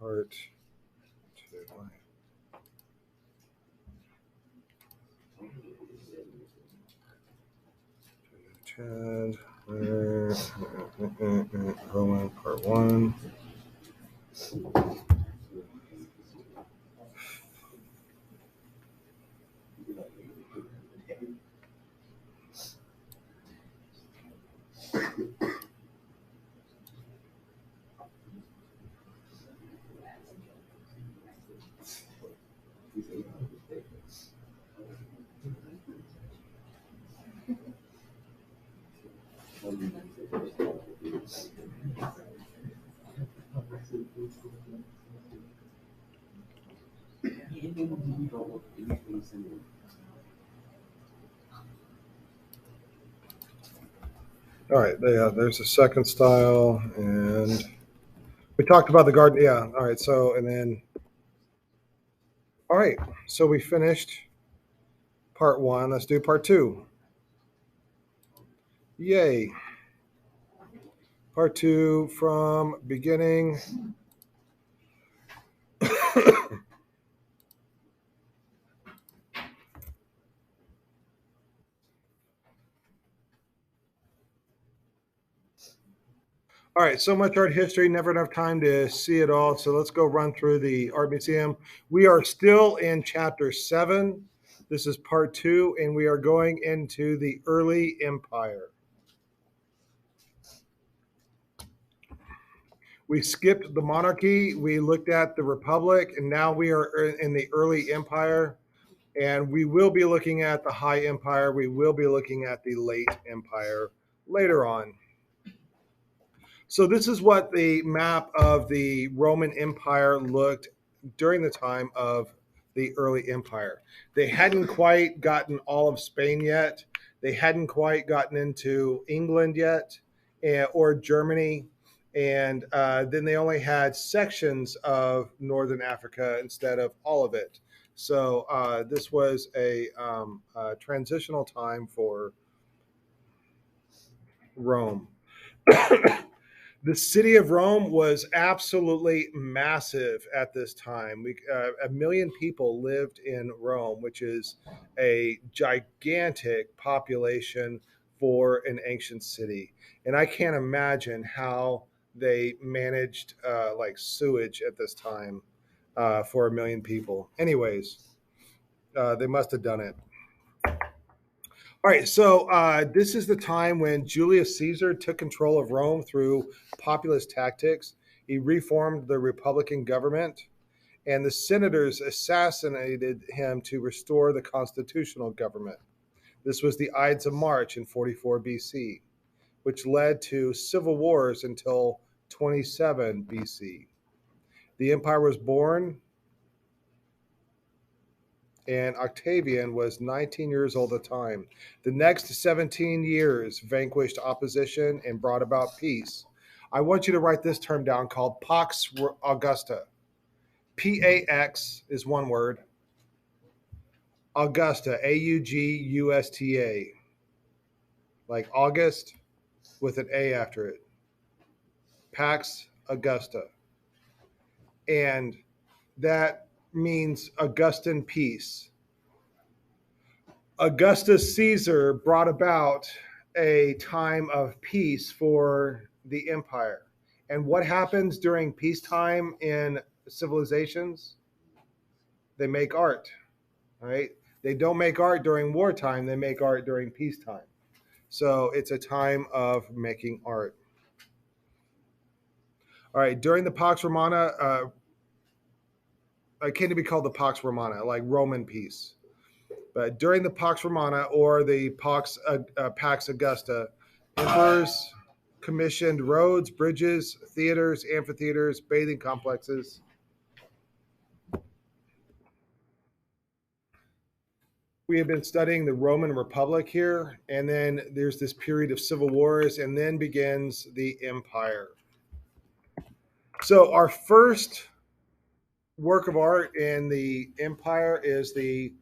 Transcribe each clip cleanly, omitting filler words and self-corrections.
Part 2. Roman Part 1. All right, there's the second style, and we talked about the garden. Yeah, all right, so, and then, all right, so we finished part 1. Let's do part 2. Yay. Part 2 from beginning. All right, so much art history, never enough time to see it all. So let's go run through the art museum. We are still in chapter 7. This is part 2, and we are going into the early empire. We skipped the monarchy, we looked at the republic, and now we are in the early empire. And we will be looking at the high empire. We will be looking at the late empire later on. So this is what the map of the Roman Empire looked during the time of the early empire. They hadn't quite gotten all of Spain yet. They hadn't quite gotten into England yet, or Germany. And then they only had sections of Northern Africa instead of all of it. So this was a transitional time for Rome. The city of Rome was absolutely massive at this time. 1 million people lived in Rome, which is a gigantic population for an ancient city. And I can't imagine how they managed like sewage at this time for 1 million people. Anyways, they must have done it. All right, so this is the time when Julius Caesar took control of Rome through populist tactics. He reformed the Republican government, and the senators assassinated him to restore the constitutional government. This was the Ides of March in 44 BC, which led to civil wars until 27 BC. The empire was born, and Octavian was 19 years old at the time. The next 17 years vanquished opposition and brought about peace. I want you to write this term down called Pax Augusta. PAX is one word. Augusta, Augusta, like August with an A after it. Pax Augusta. And that means Augustan peace. Augustus Caesar brought about a time of peace for the empire. And what happens during peacetime in civilizations? They make art, right? They don't make art during wartime, they make art during peacetime. So it's a time of making art. All right, during the Pax Romana, it came to be called the Pax Romana, like Roman peace. But during the Pax Romana or the Pax Augusta, emperors commissioned roads, bridges, theaters, amphitheaters, bathing complexes. We have been studying the Roman Republic here, and then there's this period of civil wars, and then begins the empire. So, our first work of art in the empire is the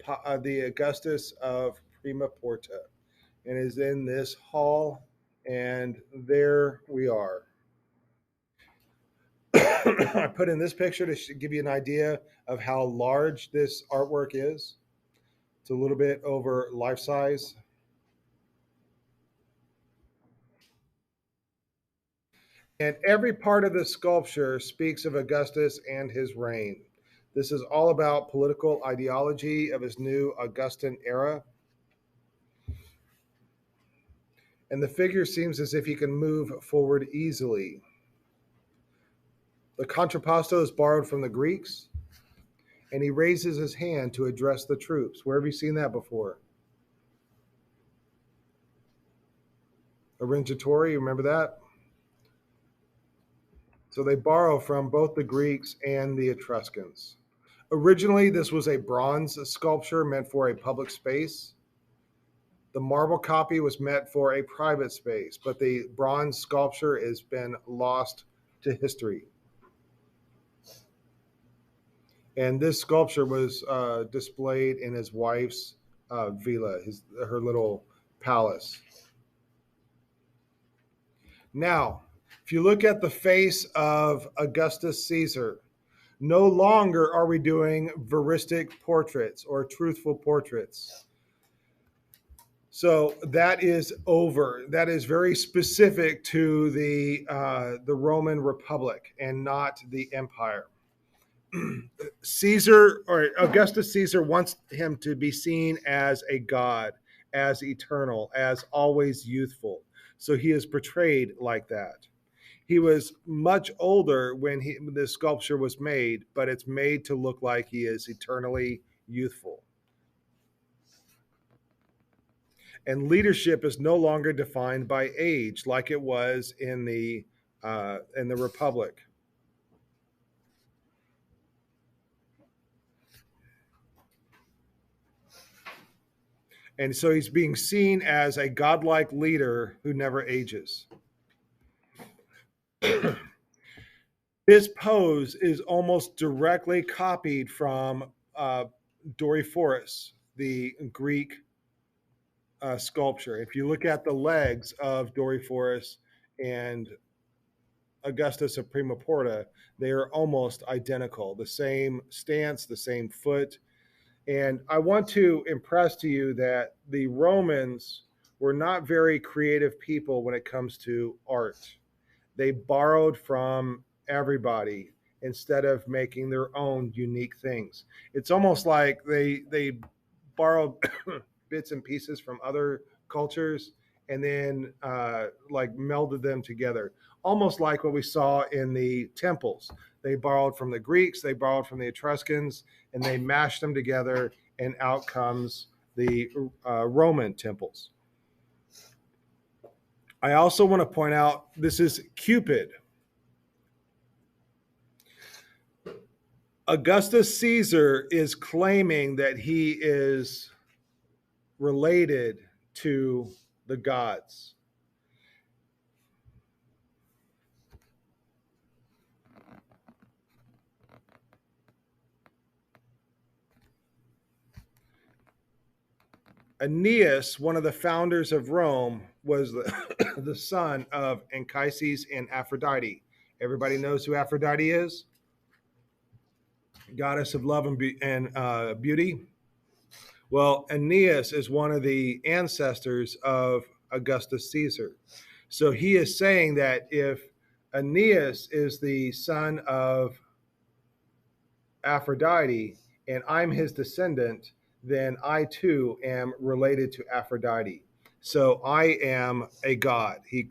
Augustus of Prima Porta, and is in this hall, and there we are. I put in this picture to give you an idea of how large this artwork is. It's a little bit over life size. And every part of the sculpture speaks of Augustus and his reign. This is all about political ideology of his new Augustan era. And the figure seems as if he can move forward easily. The contrapposto is borrowed from the Greeks, and he raises his hand to address the troops. Where have you seen that before? Arringatori, remember that? So they borrow from both the Greeks and the Etruscans. Originally, this was a bronze sculpture meant for a public space. The marble copy was meant for a private space, but the bronze sculpture has been lost to history. And this sculpture was displayed in his wife's villa, her little palace. Now, if you look at the face of Augustus Caesar, no longer are we doing veristic portraits or truthful portraits. So that is over. That is very specific to the Roman Republic and not the empire. Caesar or Augustus Caesar wants him to be seen as a god, as eternal, as always youthful. So he is portrayed like that. He was much older when this sculpture was made, but it's made to look like he is eternally youthful. And leadership is no longer defined by age like it was in the Republic. And so he's being seen as a godlike leader who never ages. His pose is almost directly copied from Doryphorus, the Greek sculpture. If you look at the legs of Doryphorus and Augustus of Prima Porta, they are almost identical. The same stance, the same foot. And I want to impress to you that the Romans were not very creative people when it comes to art. They borrowed from everybody instead of making their own unique things. It's almost like they borrowed bits and pieces from other cultures and then like melded them together, almost like what we saw in the temples. They borrowed from the Greeks, they borrowed from the Etruscans, and they mashed them together, and out comes the Roman temples. I also want to point out this is Cupid. Augustus Caesar is claiming that he is related to the gods. Aeneas, one of the founders of Rome, was the son of Anchises and Aphrodite. Everybody knows who Aphrodite is? Goddess of love and, beauty. Well, Aeneas is one of the ancestors of Augustus Caesar. So he is saying that if Aeneas is the son of Aphrodite and I'm his descendant, then I too am related to Aphrodite. So I am a god. He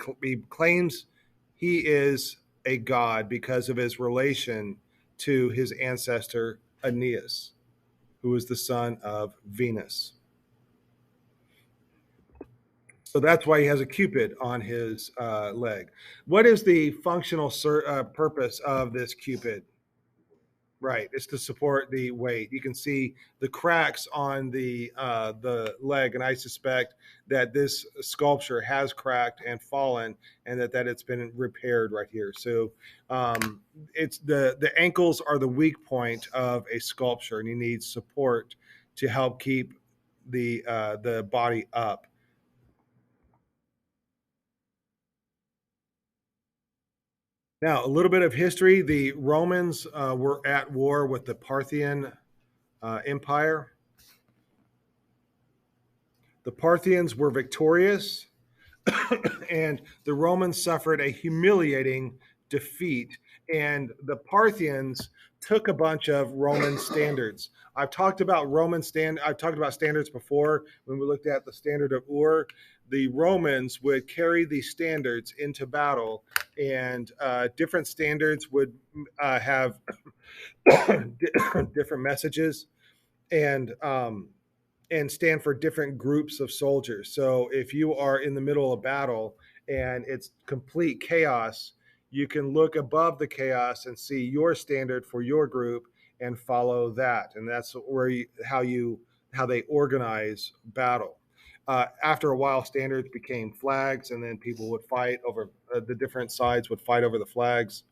claims he is a god because of his relation to his ancestor Aeneas, who is the son of Venus. So that's why he has a cupid on his leg. What is the functional purpose of this cupid? Right, it's to support the weight. You can see the cracks on the leg, and I suspect that this sculpture has cracked and fallen, and that it's been repaired right here. So it's the ankles are the weak point of a sculpture, and you need support to help keep the body up. Now, a little bit of history. The Romans were at war with the Parthian Empire. The Parthians were victorious, and the Romans suffered a humiliating defeat. And the Parthians took a bunch of Roman standards. I've talked about standards before when we looked at the standard of Ur. The Romans would carry these standards into battle, and different standards would have different messages, and stand for different groups of soldiers. So if you are in the middle of battle and it's complete chaos, you can look above the chaos and see your standard for your group and follow that. And that's how they organize battle. After a while, standards became flags, and then people would fight over the different sides would fight over the flags.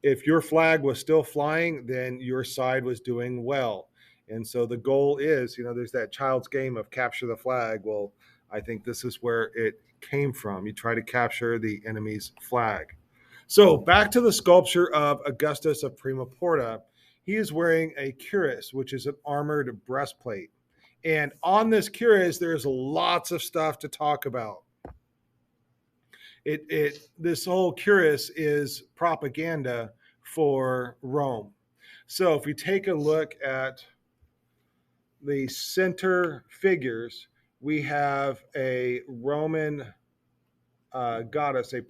If your flag was still flying, then your side was doing well. And so the goal is, there's that child's game of capture the flag. Well, I think this is where it came from. You try to capture the enemy's flag. So back to the sculpture of Augustus of Prima Porta. He is wearing a cuirass, which is an armored breastplate. And on this cuirass, there's lots of stuff to talk about. This whole cuirass is propaganda for Rome. So if we take a look at the center figures, we have a Roman goddess, a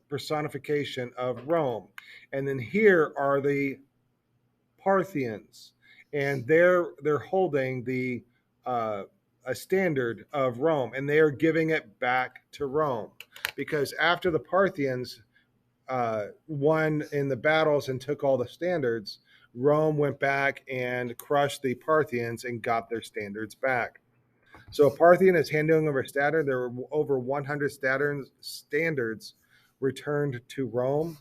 personification of Rome. And then here are the Parthians, and they're holding the a standard of Rome, and they are giving it back to Rome, because after the Parthians won in the battles and took all the standards, Rome went back and crushed the Parthians and got their standards back. So Parthian is handing over a standard. There were over 100 standards returned to Rome.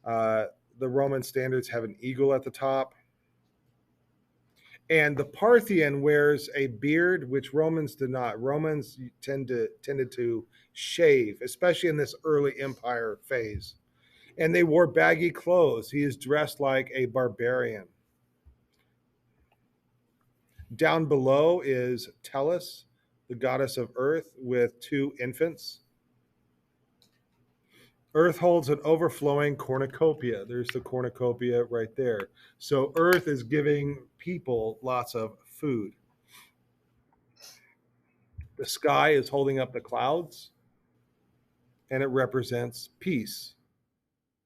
The Roman standards have an eagle at the top. And the Parthian wears a beard, which Romans did not. Romans tended to shave, especially in this early empire phase. And they wore baggy clothes. He is dressed like a barbarian. Down below is Tellus, the goddess of earth, with two infants. Earth holds an overflowing cornucopia. There's the cornucopia right there. So Earth is giving people lots of food. The sky is holding up the clouds, and it represents peace.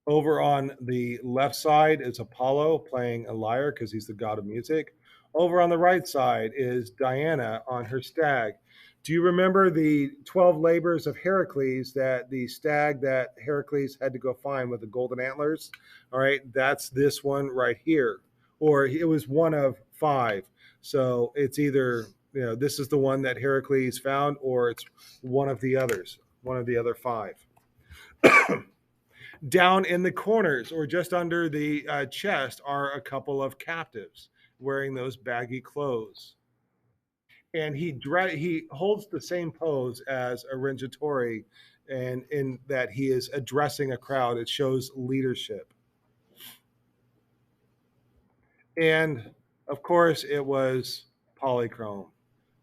Over on the left side is Apollo playing a lyre because he's the god of music. Over on the right side is Diana on her stag. Do you remember the 12 labors of Heracles, that the stag that Heracles had to go find with the golden antlers? All right, that's this one right here. Or it was one of five. So it's either, this is the one that Heracles found, or it's one of the others, one of the other five. Down in the corners or just under the chest are a couple of captives wearing those baggy clothes. And he holds the same pose as a Rengatori, and in that he is addressing a crowd. It shows leadership. And of course, it was polychrome,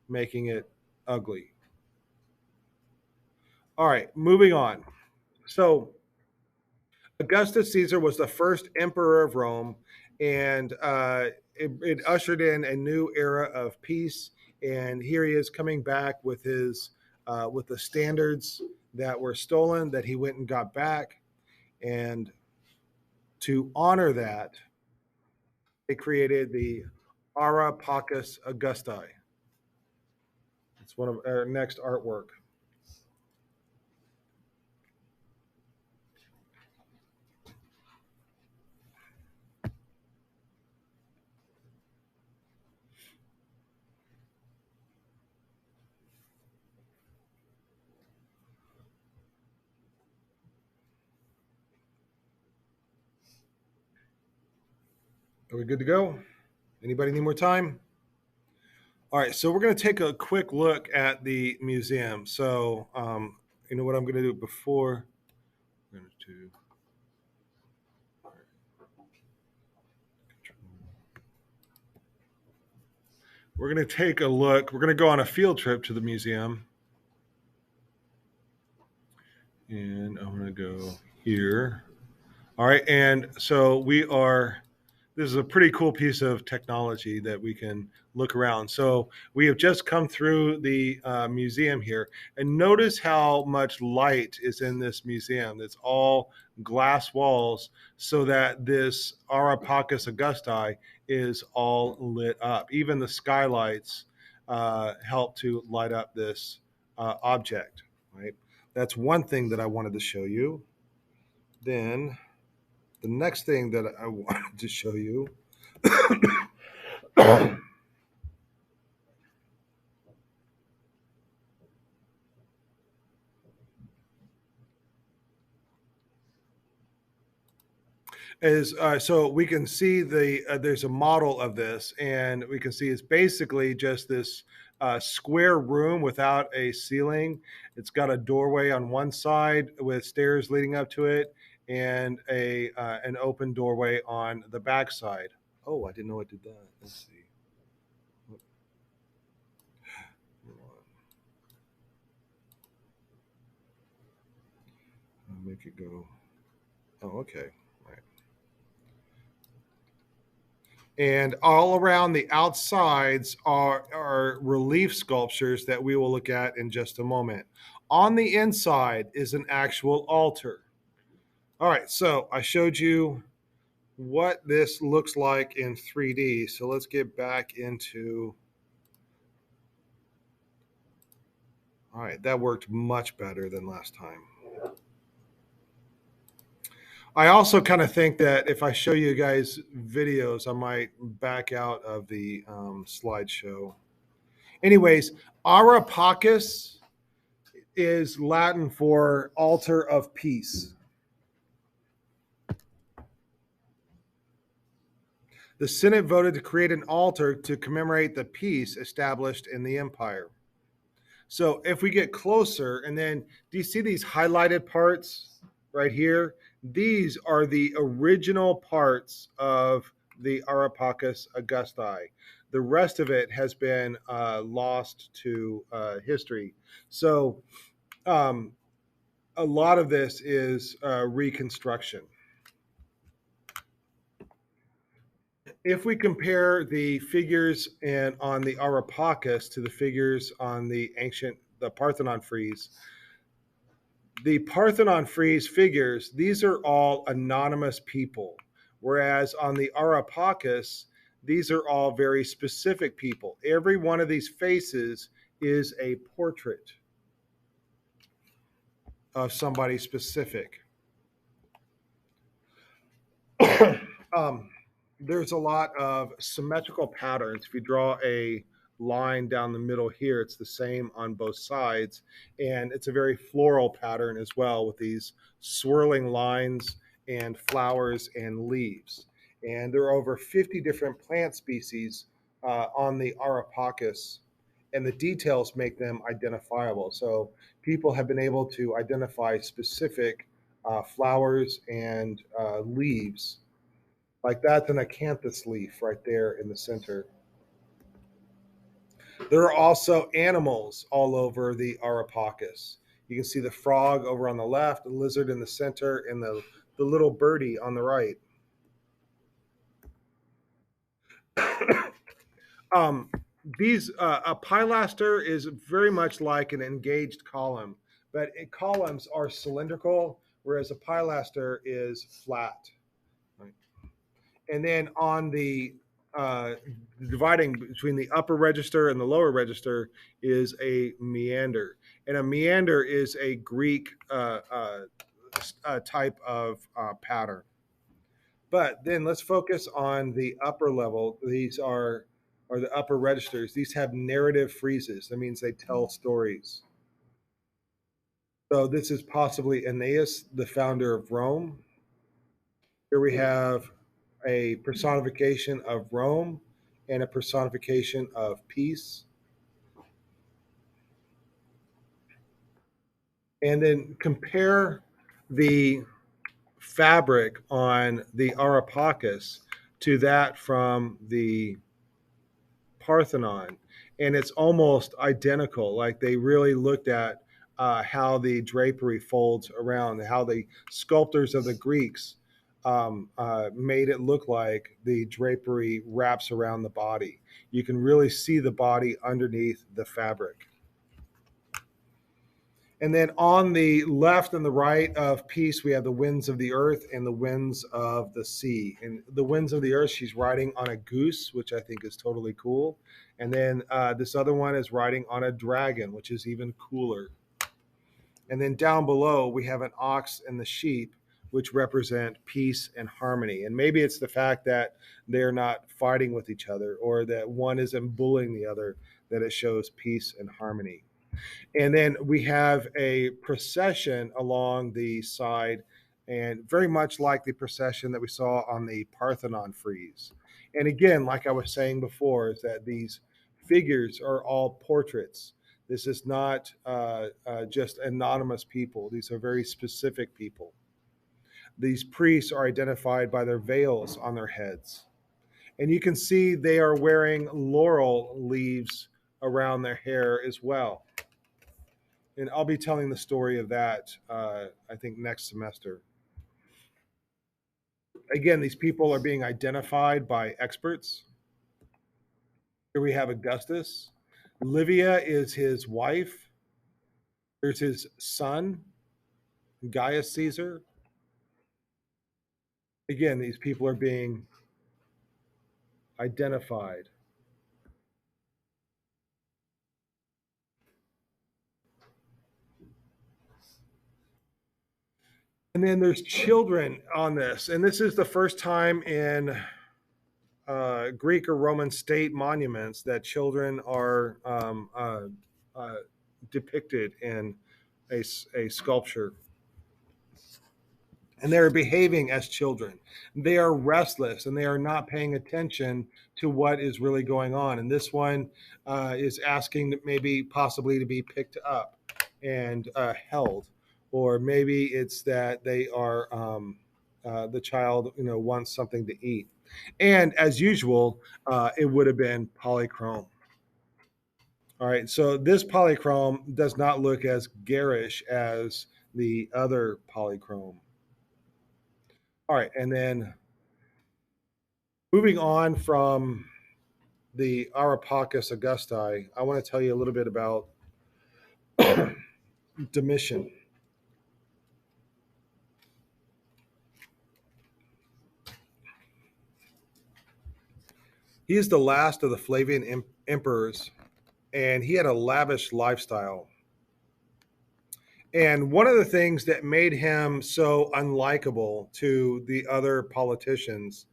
making it ugly. All right, moving on. So Augustus Caesar was the first emperor of Rome, and it ushered in a new era of peace. And here he is coming back with with the standards that were stolen that he went and got back. And to honor that, they created the Ara Pacis Augusti. It's one of our next artwork. Are we good to go? Anybody need more time? All right, so we're going to take a quick look at the museum. So, you know what I'm going to do before? I'm going to we're going to take a look. We're going to go on a field trip to the museum. And I'm going to go here. All right. And so this is a pretty cool piece of technology that we can look around. So we have just come through the museum here, and notice how much light is in this museum. It's all glass walls, so that this Aropakis augusti is all lit up. Even the skylights help to light up this object. Right. That's one thing that I wanted to show you. Then the next thing that I wanted to show you is so we can see there's a model of this, and we can see it's basically just this square room without a ceiling. It's got a doorway on one side with stairs leading up to it, and a an open doorway on the back side. Oh, I didn't know it did that. Let's see. I'll make it go. Oh, okay. Right. And all around the outsides are relief sculptures that we will look at in just a moment. On the inside is an actual altar. All right, so I showed you what this looks like in 3D. So let's get back into. All right, that worked much better than last time. I also kind of think that if I show you guys videos, I might back out of the slideshow. Anyways, Aropakis is Latin for altar of peace. The Senate voted to create an altar to commemorate the peace established in the empire. So if we get closer, and then do you see these highlighted parts right here? These are the original parts of the Aropakis Augusti. The rest of it has been lost to history. So a lot of this is reconstruction. If we compare the figures on the Aropakis to the figures on the Parthenon frieze, the Parthenon frieze figures, these are all anonymous people, whereas on the Aropakis, these are all very specific people. Every one of these faces is a portrait of somebody specific. um, there's a lot of symmetrical patterns. If you draw a line down the middle here, it's the same on both sides. And it's a very floral pattern as well, with these swirling lines and flowers and leaves. And there are over 50 different plant species on the Aropakis, and the details make them identifiable. So people have been able to identify specific flowers and leaves. Like that's an acanthus leaf right there in the center. There are also animals all over the Aropakis. You can see the frog over on the left, the lizard in the center, and the little birdie on the right. um, a pilaster is very much like an engaged column, but columns are cylindrical, whereas a pilaster is flat. Right? And then on the dividing between the upper register and the lower register is a meander, and a meander is a Greek type of pattern. But then let's focus on the upper level. These are the upper registers. These have narrative friezes. That means they tell stories. So this is possibly Aeneas, the founder of Rome. Here we have a personification of Rome and a personification of peace. And then compare the fabric on the Aropakis to that from the Parthenon, and it's almost identical. Like they really looked at how the drapery folds around, how the sculptors of the Greeks made it look like the drapery wraps around the body. You can really see the body underneath the fabric. And then on the left and the right of peace, we have the winds of the earth and the winds of the sea. And the winds of the earth, she's riding on a goose, which I think is totally cool. And then this other one is riding on a dragon, which is even cooler. And then down below, we have an ox and the sheep, which represent peace and harmony. And maybe it's the fact that they're not fighting with each other or that one isn't bullying the other that it shows peace and harmony. And then we have a procession along the side, and very much like the procession that we saw on the Parthenon frieze. And again, like I was saying before, is that these figures are all portraits. This is not just anonymous people, these are very specific people. These priests are identified by their veils on their heads. And you can see they are wearing laurel leaves around their hair as well. And I'll be telling the story of that, I think, next semester. Again, these people are being identified by experts. Here we have Augustus. Livia is his wife. There's his son, Gaius Caesar. Again, these people are being identified. And then there's children on this. And this is the first time in Greek or Roman state monuments that children are uh, depicted in a sculpture. And they're behaving as children. They are restless and they are not paying attention to what is really going on. And this one is asking maybe possibly to be picked up and held, or maybe it's that they are the child, wants something to eat. And as usual, it would have been polychrome. All right, so this polychrome does not look as garish as the other polychrome. All right, and then moving on from the Areopagus Augusti, I want to tell you a little bit about Domitian. He is the last of the Flavian emperors, and he had a lavish lifestyle. And one of the things that made him so unlikable to the other politicians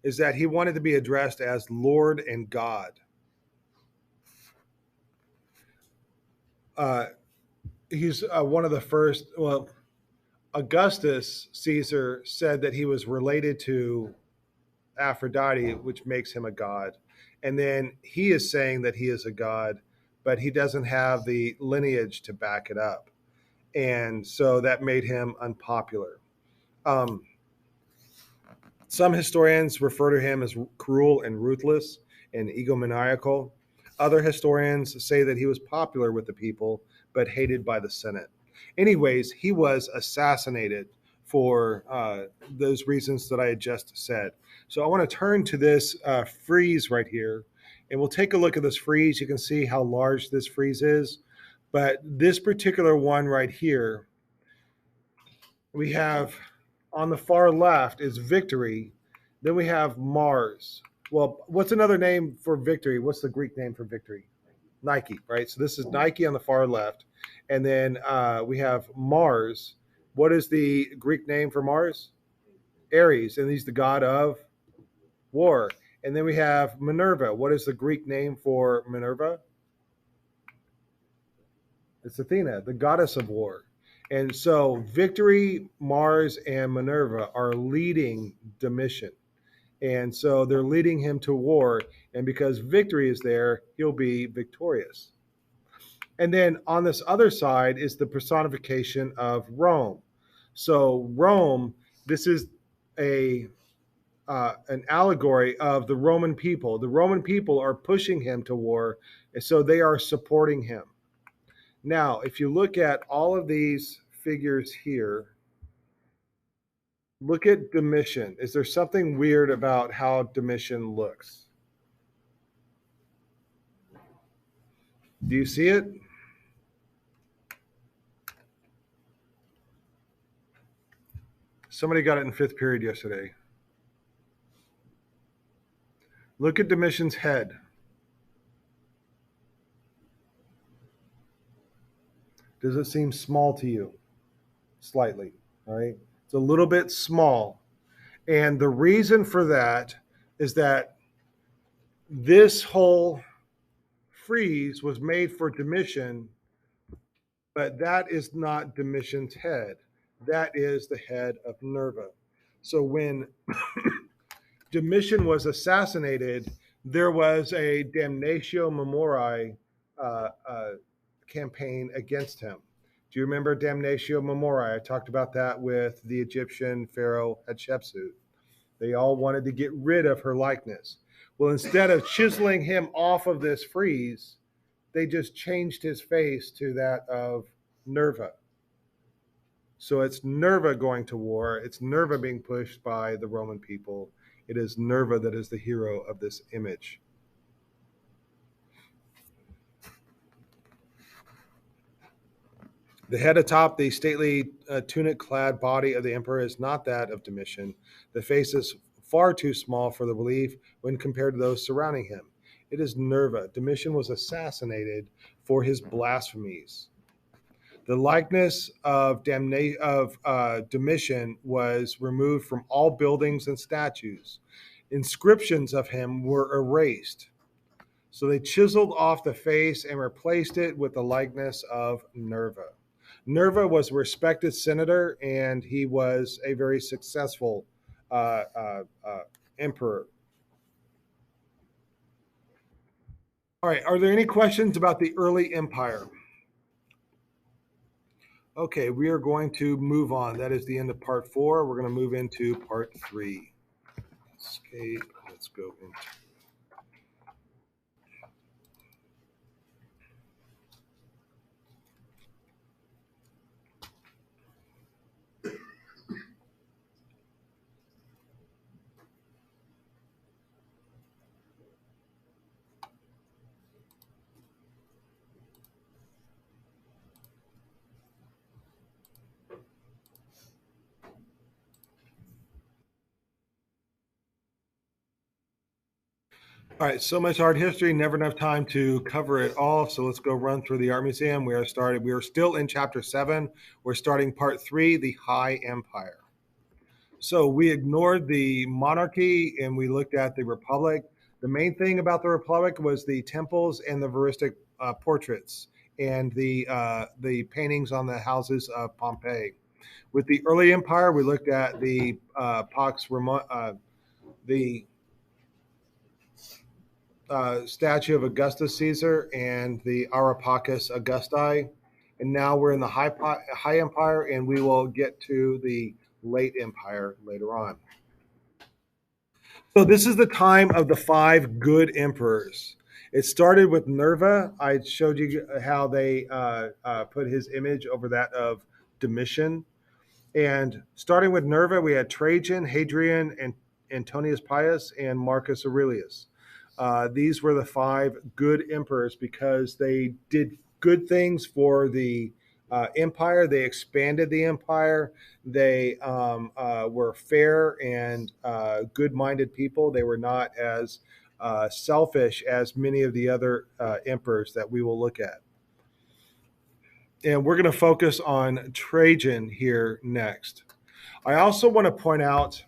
is that he wanted to be addressed as Lord and God. Uh, he's one of the first. Well, Augustus Caesar said that he was related to Aphrodite, which makes him a god. And then he is saying that he is a god, but he doesn't have the lineage to back it up. And so that made him unpopular. Um, some historians refer to him as cruel and ruthless and egomaniacal. Other historians say that he was popular with the people, but hated by the Senate. Anyways, he was assassinated for those reasons that I had just said. So I want to turn to this frieze right here, and we'll take a look at this frieze. You can see how large this frieze is. But this particular one right here, we have on the far left is victory. Then we have Mars. Well, what's another name for victory? What's the Greek name for victory? Nike, right? So this is Nike on the far left. And then we have Mars. What is the Greek name for Mars? Ares, and he's the god of war. And then we have Minerva. What is the Greek name for Minerva? It's Athena, the goddess of war. And so Victory, Mars, and Minerva are leading Domitian. And so they're leading him to war. And because Victory is there, he'll be victorious. And then on this other side is the personification of Rome. So Rome, this is a an allegory of the Roman people. The Roman people are pushing him to war, and so they are supporting him. Now, if you look at all of these figures here, look at Domitian. Is there something weird about how Domitian looks? Do you see it? Somebody got it in fifth period yesterday. Look at Domitian's head. Does it seem small to you? Slightly, all right? It's a little bit small. And the reason for that is that this whole frieze was made for Domitian, but that is not Domitian's head. That is the head of Nerva. So when Domitian was assassinated, there was a damnatio memoriae campaign against him. Do you remember damnatio memoriae? I talked about that with the Egyptian pharaoh Hatshepsut. They all wanted to get rid of her likeness. Well, instead of chiseling him off of this frieze, they just changed his face to that of Nerva. So it's Nerva going to war. It's Nerva being pushed by the Roman people. It is Nerva that is the hero of this image. The head atop the stately tunic clad body of the emperor is not that of Domitian. The face is far too small for the relief when compared to those surrounding him. It is Nerva. Domitian was assassinated for his blasphemies. The likeness of Domitian was removed from all buildings and statues. Inscriptions of him were erased. So they chiseled off the face and replaced it with the likeness of Nerva. Nerva was a respected senator, and he was a very successful emperor. All right, are there any questions about the early empire? Okay, we are going to move on. That is the end of part 4. We're going to move into part 3. Escape. Let's go into. All right, so much art history, never enough time to cover it all. So let's go run through the art museum. We are still in chapter 7. We're starting part 3, the High Empire. So we ignored the monarchy and we looked at the republic. The main thing about the republic was the temples and the veristic portraits and the paintings on the houses of Pompeii. With the early empire, we looked at the Pax the statue of Augustus Caesar and the Areopagus Augusti. And now we're in the High Empire, and we will get to the Late Empire later on. So this is the time of the 5 good emperors. It started with Nerva. I showed you how they put his image over that of Domitian. And starting with Nerva, we had Trajan, Hadrian, and Antonius Pius, and Marcus Aurelius. These were the 5 good emperors because they did good things for the empire. They expanded the empire. They were fair and good-minded people. They were not as selfish as many of the other emperors that we will look at. And we're going to focus on Trajan here next. I also want to point out,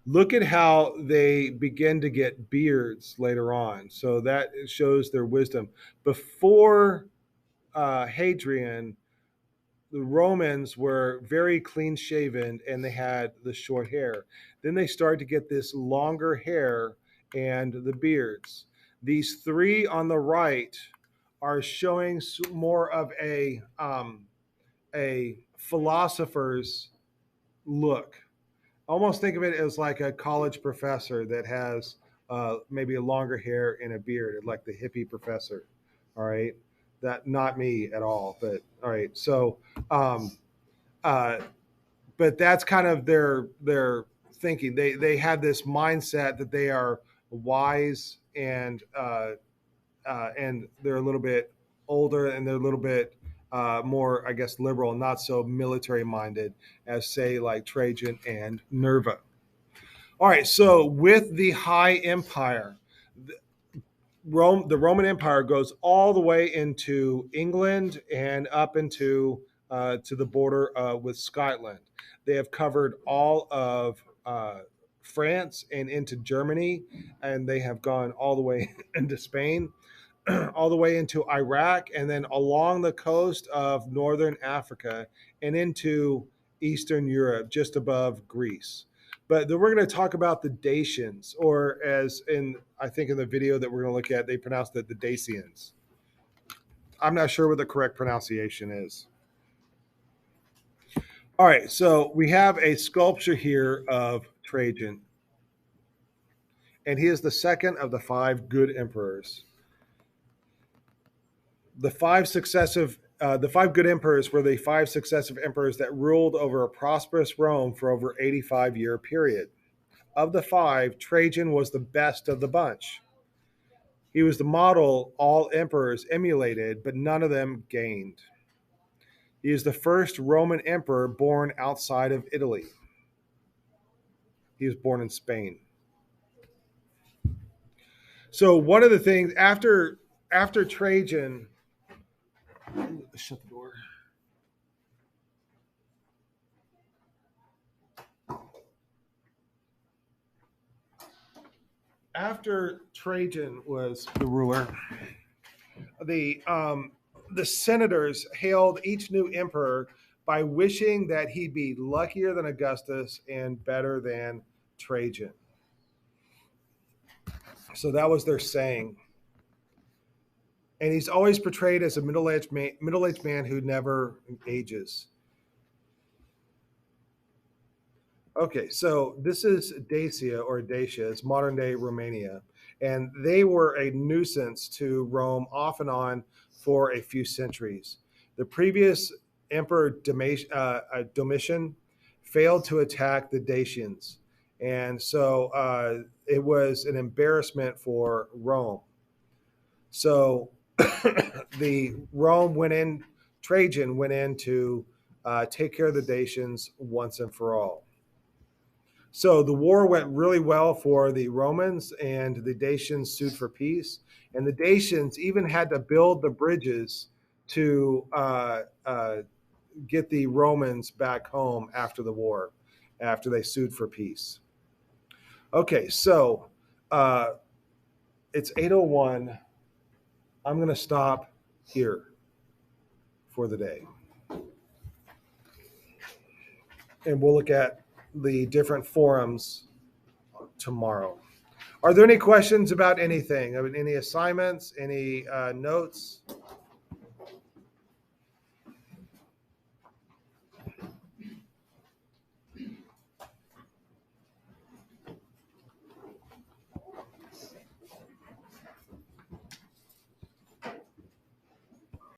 look at how they begin to get beards later on. So that shows their wisdom. Before Hadrian, the Romans were very clean shaven and they had the short hair. Then they started to get this longer hair and the beards. These 3 on the right are showing more of a philosopher's look. Almost think of it as like a college professor that has maybe a longer hair and a beard, like the hippie professor. All right, that not me at all, but all right. So, um, uh, but that's kind of their thinking. They have this mindset that they are wise and they're a little bit older and they're a little bit more, I guess, liberal, not so military minded as say like Trajan and Nerva. All right, so with the High Empire, the Roman Empire goes all the way into England and up into to the border with Scotland. They have covered all of France and into Germany, and they have gone all the way into Spain, all the way into Iraq, and then along the coast of northern Africa and into Eastern Europe, just above Greece. But then we're going to talk about the Dacians, or as in I think in the video that we're going to look at, they pronounced it the Dacians. I'm not sure what the correct pronunciation is. All right, so we have a sculpture here of Trajan, and he is the second of the five good emperors. The five good emperors were the five successive emperors that ruled over a prosperous Rome for over 85-year period. Of the five, Trajan was the best of the bunch. He was the model all emperors emulated, but none of them gained. He is the first Roman emperor born outside of Italy. He was born in Spain. So one of the things after Trajan, shut the door. After Trajan was the ruler, the um, the senators hailed each new emperor by wishing that he be luckier than Augustus and better than Trajan. So that was their saying. And he's always portrayed as a middle-aged man who never ages. Okay, so this is Dacia or Dacia, it's modern day Romania. And they were a nuisance to Rome off and on for a few centuries. The previous emperor Domitian failed to attack the Dacians. And so it was an embarrassment for Rome. So the Rome went in, Trajan went in to take care of the Dacians once and for all. So the war went really well for the Romans, and the Dacians sued for peace. And the Dacians even had to build the bridges to get the Romans back home after the war, after they sued for peace. Okay, so uh, it's 8:01. I'm going to stop here for the day, and we'll look at the different forums tomorrow. Are there any questions about anything? I mean, any assignments? Any notes?